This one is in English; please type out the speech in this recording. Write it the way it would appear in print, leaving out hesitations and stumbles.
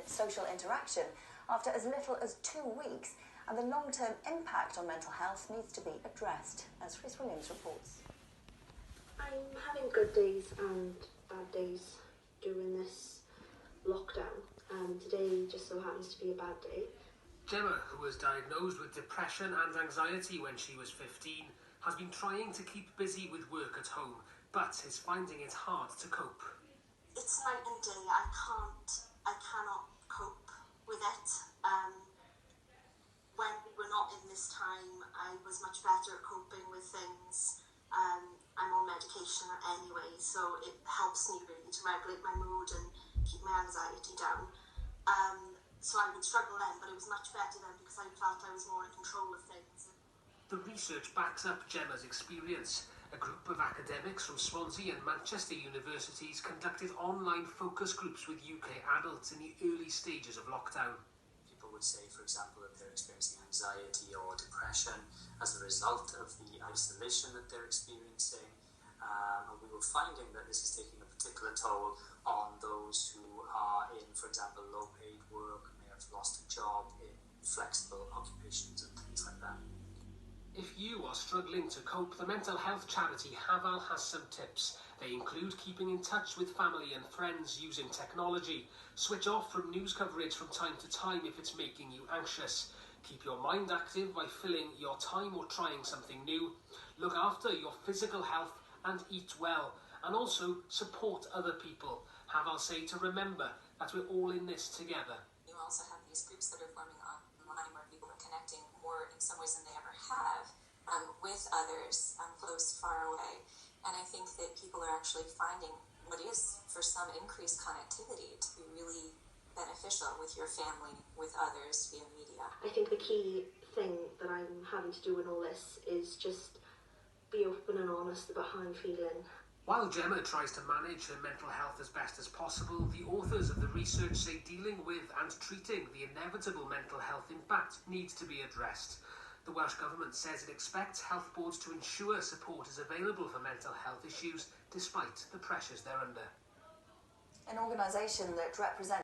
social interaction after as little as 2 weeks, and the long-term impact on mental health needs to be addressed, as Chris Williams reports. I'm having good days and bad days during this lockdown. Today just so happens to be a bad day. Gemma, who was diagnosed with depression and anxiety when she was 15, has been trying to keep busy with work at home, but is finding it hard to cope. It's night and day. I cannot cope with it. When we were not in this time, I was much better at coping with things. I'm on medication anyway, so it helps me really to regulate my mood and keep my anxiety down. So I would struggle then, but it was much better then because I felt I was more in control of things. The research backs up Gemma's experience. A group of academics from Swansea and Manchester universities conducted online focus groups with UK adults in the early stages of lockdown. People would say, for example, that they're experiencing anxiety or depression as a result of the isolation that they're experiencing. And we were finding that this is taking a particular toll on those who are in, for example, low-paid work, may have lost a job in flexible occupations and things like that. If you are struggling to cope, the mental health charity Haval has some tips. They include keeping in touch with family and friends using technology, switch off from news coverage from time to time if it's making you anxious, keep your mind active by filling your time or trying something new, look after your physical health and eat well, and also support other people. Haval say to remember that we're all in this together. You also have these groups that are forming online where people are connecting more in some ways than they ever have with others close, far away. And I think that people are actually finding what is, for some, increased connectivity to be really beneficial with your family, with others via media. I think the key thing that I'm having to do in all this is just be open and honest about how I'm feeling. While Gemma tries to manage her mental health as best as possible, the authors of the research say dealing with and treating the inevitable mental health impact needs to be addressed. The Welsh Government says it expects health boards to ensure support is available for mental health issues despite the pressures they're under. An organisation that represents